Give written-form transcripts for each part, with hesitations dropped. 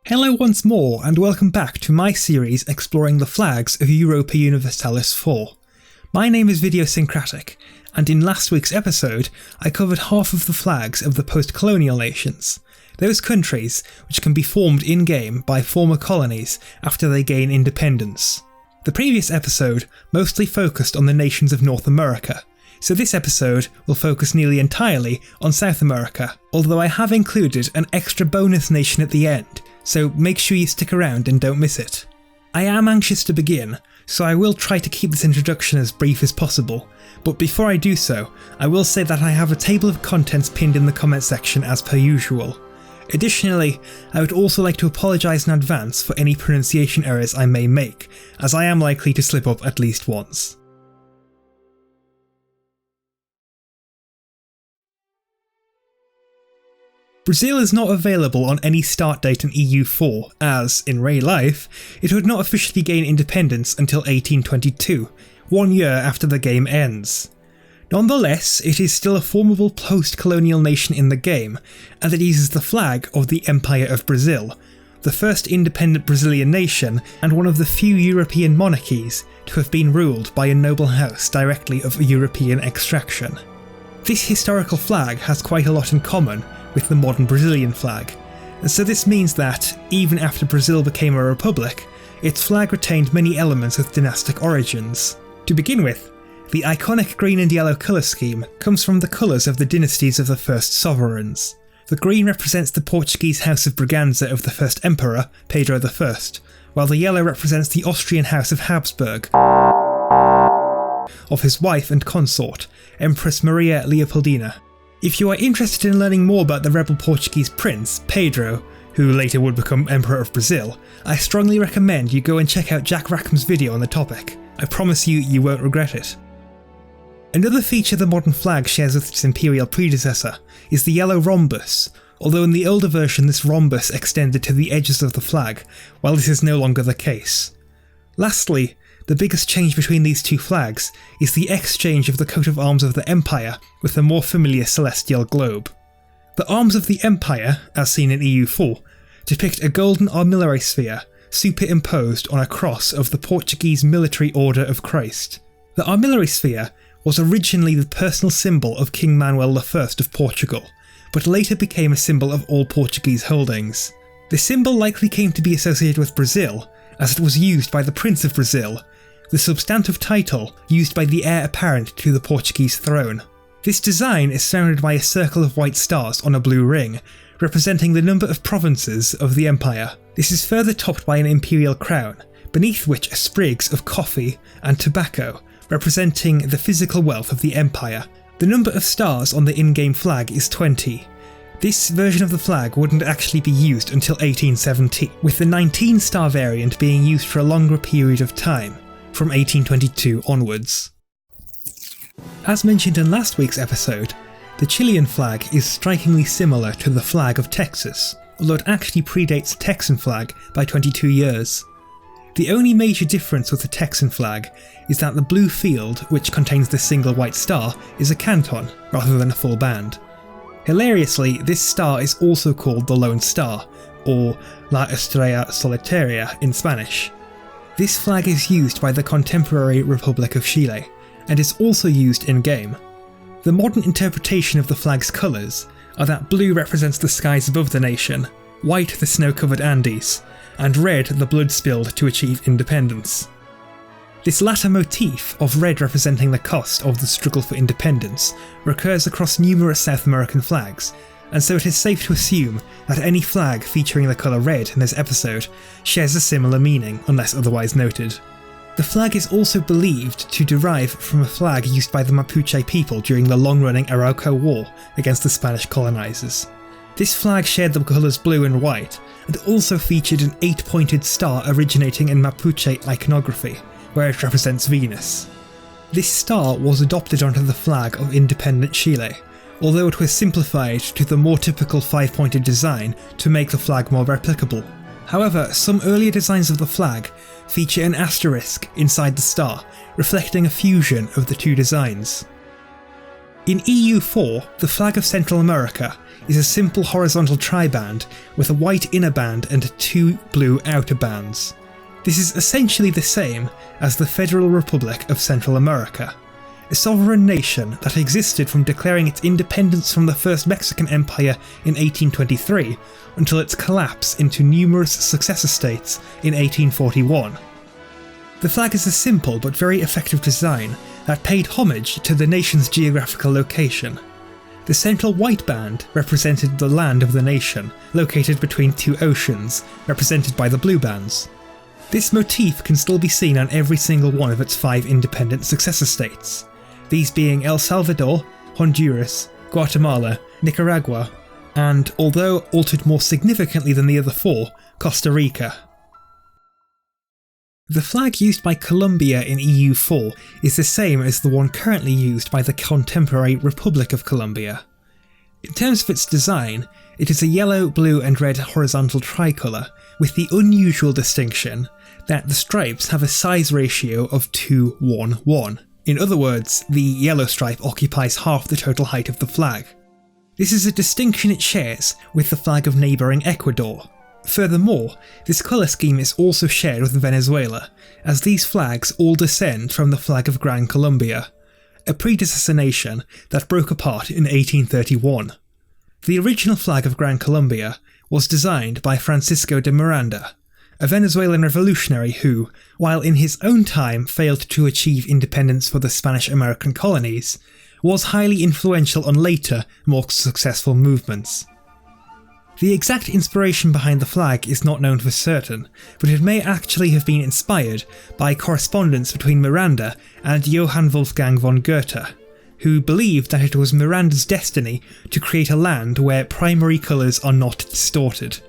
Hello once more, and welcome back to my series exploring the flags of Europa Universalis IV. My name is Videosyncratic, and in last week's episode I covered half of the flags of the post-colonial nations, those countries which can be formed in-game by former colonies after they gain independence. The previous episode mostly focused on the nations of North America, so this episode will focus nearly entirely on South America, although I have included an extra bonus nation at the end, so make sure you stick around and don't miss it. I am anxious to begin, so I will try to keep this introduction as brief as possible, but before I do so, I will say that I have a table of contents pinned in the comment section as per usual. Additionally, I would also like to apologise in advance for any pronunciation errors I may make, as I am likely to slip up at least once. Brazil is not available on any start date in EU4 as, in real life, it would not officially gain independence until 1822, 1 year after the game ends. Nonetheless, it is still a formable post-colonial nation in the game, and it uses the flag of the Empire of Brazil, the first independent Brazilian nation and one of the few European monarchies to have been ruled by a noble house directly of European extraction. This historical flag has quite a lot in common with the modern Brazilian flag, and so this means that, even after Brazil became a republic, its flag retained many elements of dynastic origins. To begin with, the iconic green and yellow colour scheme comes from the colours of the dynasties of the first sovereigns. The green represents the Portuguese House of Braganza of the first emperor, Pedro I, while the yellow represents the Austrian House of Habsburg, of his wife and consort, Empress Maria Leopoldina. If you are interested in learning more about the rebel Portuguese prince, Pedro, who later would become Emperor of Brazil, I strongly recommend you go and check out Jack Rackham's video on the topic. I promise you won't regret it. Another feature the modern flag shares with its imperial predecessor is the yellow rhombus, although in the older version this rhombus extended to the edges of the flag, while this is no longer the case. Lastly, the biggest change between these two flags is the exchange of the coat of arms of the Empire with the more familiar celestial globe. The arms of the Empire, as seen in EU4, depict a golden armillary sphere superimposed on a cross of the Portuguese Military Order of Christ. The armillary sphere was originally the personal symbol of King Manuel I of Portugal, but later became a symbol of all Portuguese holdings. The symbol likely came to be associated with Brazil, as it was used by the Prince of Brazil, the substantive title used by the heir apparent to the Portuguese throne. This design is surrounded by a circle of white stars on a blue ring, representing the number of provinces of the empire. This is further topped by an imperial crown, beneath which are sprigs of coffee and tobacco, representing the physical wealth of the empire. The number of stars on the in-game flag is 20. This version of the flag wouldn't actually be used until 1870, with the 19-star variant being used for a longer period of time, from 1822 onwards. As mentioned in last week's episode, the Chilean flag is strikingly similar to the flag of Texas, although it actually predates the Texan flag by 22 years. The only major difference with the Texan flag is that the blue field, which contains the single white star, is a canton rather than a full band. Hilariously, this star is also called the Lone Star, or La Estrella Solitaria in Spanish. This flag is used by the contemporary Republic of Chile, and is also used in-game. The modern interpretation of the flag's colours are that blue represents the skies above the nation, white the snow-covered Andes, and red the blood spilled to achieve independence. This latter motif of red representing the cost of the struggle for independence recurs across numerous South American flags, and so it is safe to assume that any flag featuring the colour red in this episode shares a similar meaning unless otherwise noted. The flag is also believed to derive from a flag used by the Mapuche people during the long-running Arauco War against the Spanish colonisers. This flag shared the colours blue and white, and also featured an 8-pointed star originating in Mapuche iconography, where it represents Venus. This star was adopted onto the flag of independent Chile, although it was simplified to the more typical 5-pointed design to make the flag more replicable. However, some earlier designs of the flag feature an asterisk inside the star, reflecting a fusion of the two designs. In EU4, the flag of Central America is a simple horizontal triband with a white inner band and 2 blue outer bands. This is essentially the same as the Federal Republic of Central America, a sovereign nation that existed from declaring its independence from the First Mexican Empire in 1823 until its collapse into numerous successor states in 1841. The flag is a simple but very effective design that paid homage to the nation's geographical location. The central white band represented the land of the nation, located between 2 oceans, represented by the blue bands. This motif can still be seen on every single one of its 5 independent successor states, these being El Salvador, Honduras, Guatemala, Nicaragua, and, although altered more significantly than the other 4, Costa Rica. The flag used by Colombia in EU4 is the same as the one currently used by the contemporary Republic of Colombia. In terms of its design, it is a yellow, blue and red horizontal tricolour, with the unusual distinction that the stripes have a size ratio of 2:1:1. In other words, the yellow stripe occupies half the total height of the flag. This is a distinction it shares with the flag of neighbouring Ecuador. Furthermore, this colour scheme is also shared with Venezuela, as these flags all descend from the flag of Gran Colombia, a predecessor nation that broke apart in 1831. The original flag of Gran Colombia was designed by Francisco de Miranda, a Venezuelan revolutionary who, while in his own time failed to achieve independence for the Spanish-American colonies, was highly influential on later, more successful movements. The exact inspiration behind the flag is not known for certain, but it may actually have been inspired by correspondence between Miranda and Johann Wolfgang von Goethe, who believed that it was Miranda's destiny to create a land where primary colours are not distorted.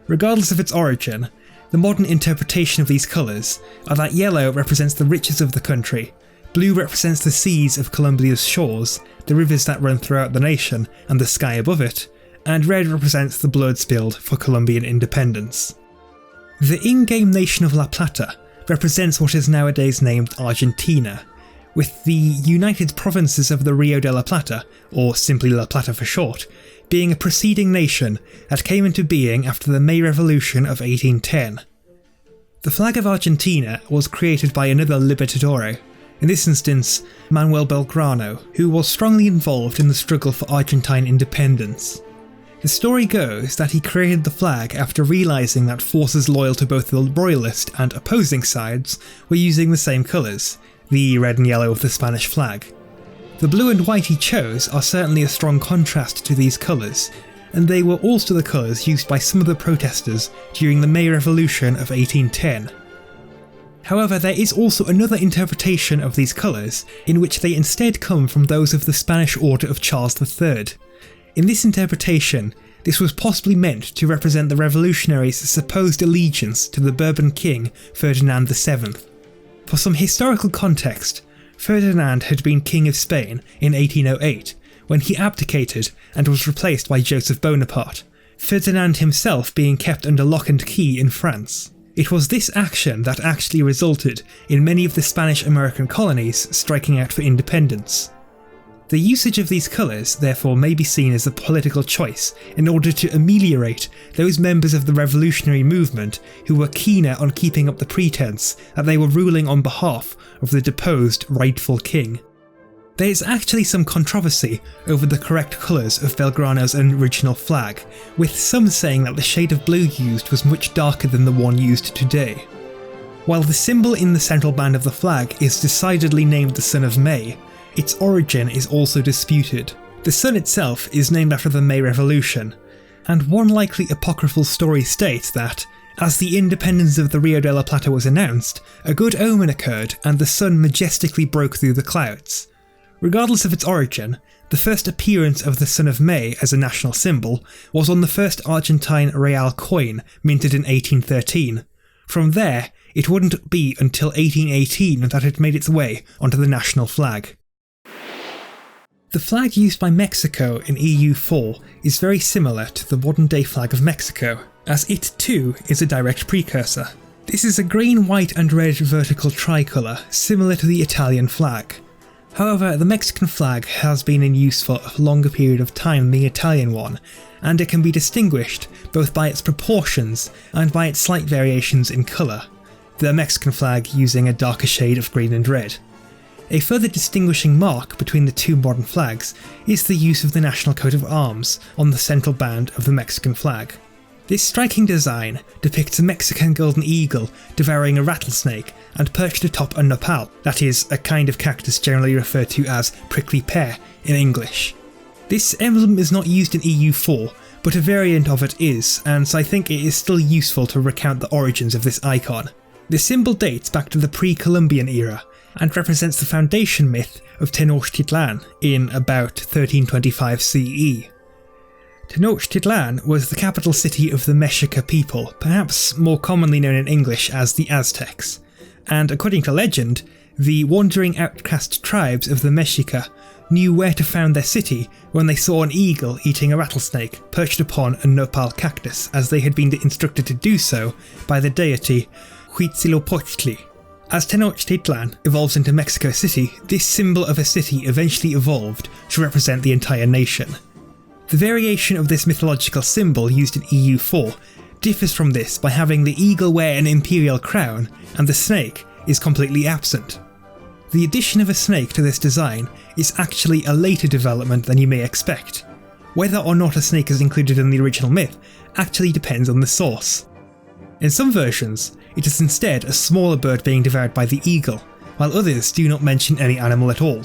Regardless of its origin, the modern interpretation of these colours are that yellow represents the riches of the country, blue represents the seas of Colombia's shores, the rivers that run throughout the nation and the sky above it, and red represents the blood spilled for Colombian independence. The in-game nation of La Plata represents what is nowadays named Argentina, with the United Provinces of the Rio de la Plata, or simply La Plata for short, being a preceding nation that came into being after the May Revolution of 1810. The flag of Argentina was created by another Libertador, in this instance Manuel Belgrano, who was strongly involved in the struggle for Argentine independence. The story goes that he created the flag after realising that forces loyal to both the royalist and opposing sides were using the same colours, the red and yellow of the Spanish flag. The blue and white he chose are certainly a strong contrast to these colours, and they were also the colours used by some of the protesters during the May Revolution of 1810. However, there is also another interpretation of these colours, in which they instead come from those of the Spanish Order of Charles III. In this interpretation, this was possibly meant to represent the revolutionaries' supposed allegiance to the Bourbon king Ferdinand VII. For some historical context, Ferdinand had been King of Spain in 1808, when he abdicated and was replaced by Joseph Bonaparte, Ferdinand himself being kept under lock and key in France. It was this action that actually resulted in many of the Spanish-American colonies striking out for independence. The usage of these colours therefore may be seen as a political choice in order to ameliorate those members of the revolutionary movement who were keener on keeping up the pretense that they were ruling on behalf of the deposed rightful king. There is actually some controversy over the correct colours of Belgrano's original flag, with some saying that the shade of blue used was much darker than the one used today. While the symbol in the central band of the flag is decidedly named the Son of May, its origin is also disputed. The sun itself is named after the May Revolution, and one likely apocryphal story states that, as the independence of the Rio de la Plata was announced, a good omen occurred and the sun majestically broke through the clouds. Regardless of its origin, the first appearance of the Son of May as a national symbol was on the first Argentine real coin minted in 1813. From there, it wouldn't be until 1818 that it made its way onto the national flag. The flag used by Mexico in EU4 is very similar to the modern-day flag of Mexico, as it too is a direct precursor. This is a green, white and red vertical tricolour, similar to the Italian flag. However, the Mexican flag has been in use for a longer period of time than the Italian one, and it can be distinguished both by its proportions and by its slight variations in colour, the Mexican flag using a darker shade of green and red. A further distinguishing mark between the two modern flags is the use of the national coat of arms on the central band of the Mexican flag. This striking design depicts a Mexican golden eagle devouring a rattlesnake and perched atop a nopal, that is, a kind of cactus generally referred to as prickly pear in English. This emblem is not used in EU4, but a variant of it is, and so I think it is still useful to recount the origins of this icon. The symbol dates back to the pre-Columbian era, and represents the foundation myth of Tenochtitlan in about 1325 CE. Tenochtitlan was the capital city of the Mexica people, perhaps more commonly known in English as the Aztecs, and according to legend, the wandering outcast tribes of the Mexica knew where to found their city when they saw an eagle eating a rattlesnake perched upon a nopal cactus, as they had been instructed to do so by the deity Huitzilopochtli. As Tenochtitlan evolves into Mexico City, this symbol of a city eventually evolved to represent the entire nation. The variation of this mythological symbol used in EU4 differs from this by having the eagle wear an imperial crown and the snake is completely absent. The addition of a snake to this design is actually a later development than you may expect. Whether or not a snake is included in the original myth actually depends on the source. In some versions, it is instead a smaller bird being devoured by the eagle, while others do not mention any animal at all.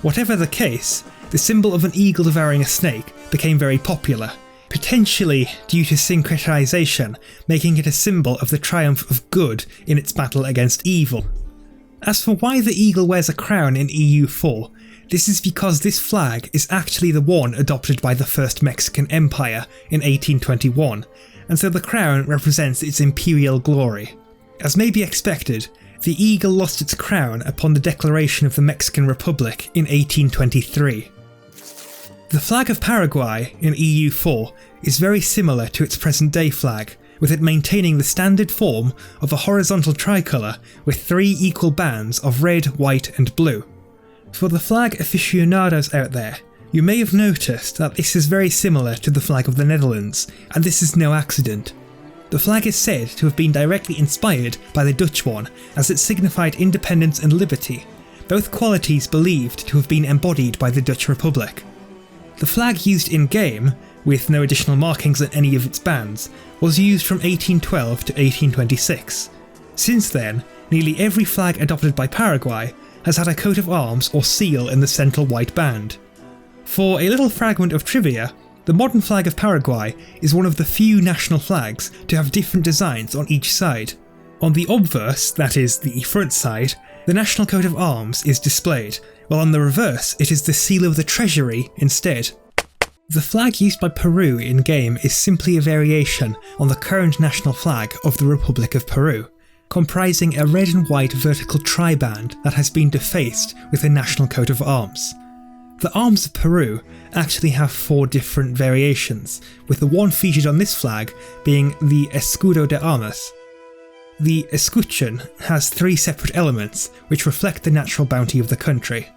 Whatever the case, the symbol of an eagle devouring a snake became very popular, potentially due to syncretization, making it a symbol of the triumph of good in its battle against evil. As for why the eagle wears a crown in EU4, this is because this flag is actually the one adopted by the First Mexican Empire in 1821, and so the crown represents its imperial glory. As may be expected, the eagle lost its crown upon the declaration of the Mexican Republic in 1823. The flag of Paraguay in EU4 is very similar to its present-day flag, with it maintaining the standard form of a horizontal tricolour with 3 equal bands of red, white and blue. For the flag aficionados out there, you may have noticed that this is very similar to the flag of the Netherlands, and this is no accident. The flag is said to have been directly inspired by the Dutch one, as it signified independence and liberty, both qualities believed to have been embodied by the Dutch Republic. The flag used in-game, with no additional markings on any of its bands, was used from 1812 to 1826. Since then, nearly every flag adopted by Paraguay has had a coat of arms or seal in the central white band. For a little fragment of trivia, the modern flag of Paraguay is one of the few national flags to have different designs on each side. On the obverse, that is, the front side, the national coat of arms is displayed, while on the reverse it is the seal of the treasury instead. The flag used by Peru in-game is simply a variation on the current national flag of the Republic of Peru, comprising a red and white vertical triband that has been defaced with a national coat of arms. The arms of Peru actually have 4 different variations, with the one featured on this flag being the Escudo de Armas. The escutcheon has 3 separate elements which reflect the natural bounty of the country.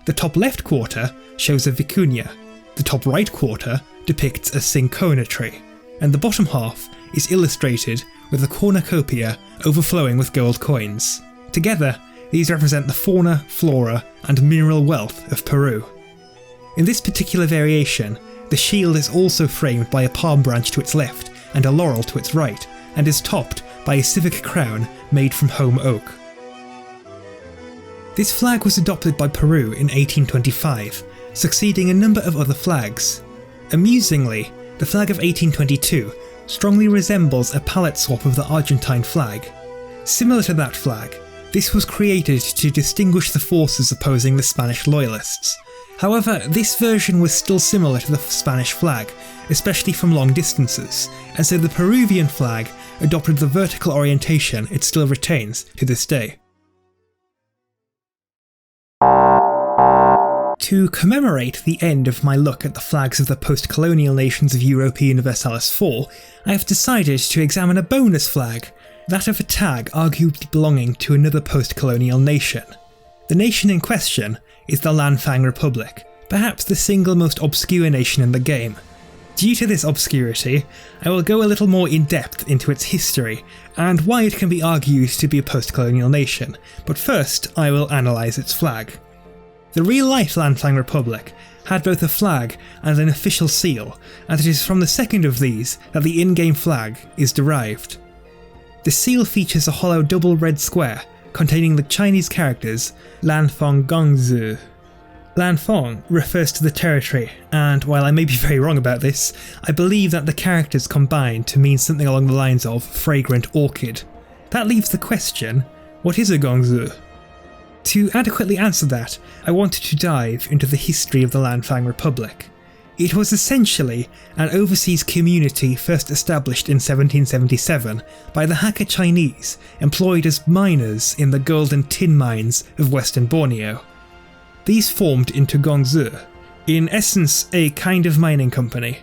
The top left quarter shows a vicuña, the top right quarter depicts a cinchona tree, and the bottom half is illustrated with a cornucopia overflowing with gold coins. Together, these represent the fauna, flora, and mineral wealth of Peru. In this particular variation, the shield is also framed by a palm branch to its left and a laurel to its right, and is topped by a civic crown made from home oak. This flag was adopted by Peru in 1825, succeeding a number of other flags. Amusingly, the flag of 1822 strongly resembles a palette swap of the Argentine flag. Similar to that flag, this was created to distinguish the forces opposing the Spanish loyalists. However, this version was still similar to the Spanish flag, especially from long distances, and so the Peruvian flag adopted the vertical orientation it still retains to this day. To commemorate the end of my look at the flags of the post-colonial nations of Europa Universalis IV, I have decided to examine a bonus flag, that of a tag arguably belonging to another post-colonial nation. The nation in question is the Lanfang Republic, perhaps the single most obscure nation in the game. Due to this obscurity, I will go a little more in depth into its history and why it can be argued to be a post-colonial nation, but first I will analyse its flag. The real-life Lanfang Republic had both a flag and an official seal, and it is from the second of these that the in-game flag is derived. The seal features a hollow double red square containing the Chinese characters Lanfang Gongzi. Lanfang refers to the territory, and while I may be very wrong about this, I believe that the characters combine to mean something along the lines of fragrant orchid. That leaves the question, what is a Gongzi? To adequately answer that, I wanted to dive into the history of the Lanfang Republic. It was essentially an overseas community first established in 1777 by the Hakka Chinese employed as miners in the gold and tin mines of Western Borneo. These formed into Gongzi, in essence a kind of mining company.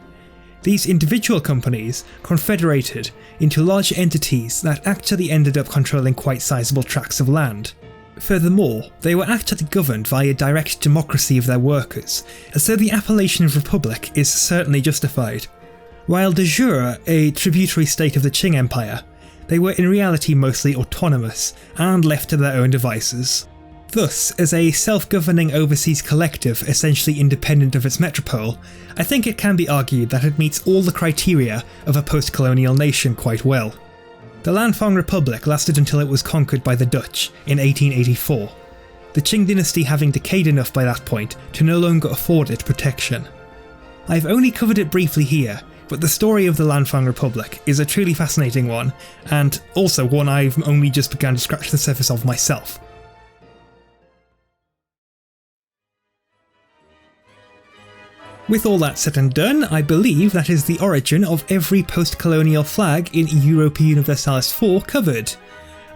These individual companies confederated into large entities that actually ended up controlling quite sizable tracts of land. Furthermore, they were actually governed via direct democracy of their workers, and so the appellation of republic is certainly justified. While de jure a tributary state of the Qing Empire, they were in reality mostly autonomous and left to their own devices. Thus, as a self-governing overseas collective essentially independent of its metropole, I think it can be argued that it meets all the criteria of a post-colonial nation quite well. The Lanfang Republic lasted until it was conquered by the Dutch in 1884, the Qing dynasty having decayed enough by that point to no longer afford it protection. I've only covered it briefly here, but the story of the Lanfang Republic is a truly fascinating one, and also one I've only just begun to scratch the surface of myself. With all that said and done, I believe that is the origin of every post-colonial flag in Europa Universalis IV covered.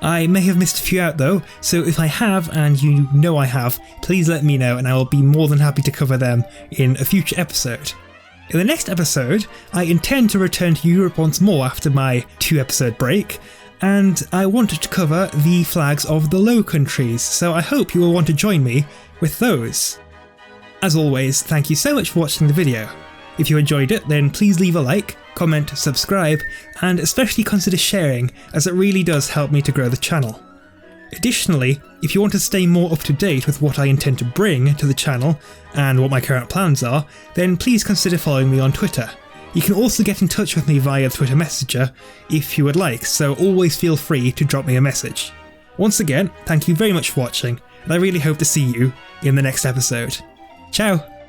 I may have missed a few out though, so if I have, and you know I have, please let me know and I will be more than happy to cover them in a future episode. In the next episode, I intend to return to Europe once more after my 2-episode break, and I wanted to cover the flags of the Low Countries, so I hope you will want to join me with those. As always, thank you so much for watching the video. If you enjoyed it, then please leave a like, comment, subscribe, and especially consider sharing, as it really does help me to grow the channel. Additionally, if you want to stay more up to date with what I intend to bring to the channel and what my current plans are, then please consider following me on Twitter. You can also get in touch with me via Twitter Messenger if you would like, so always feel free to drop me a message. Once again, thank you very much for watching, and I really hope to see you in the next episode. Ciao!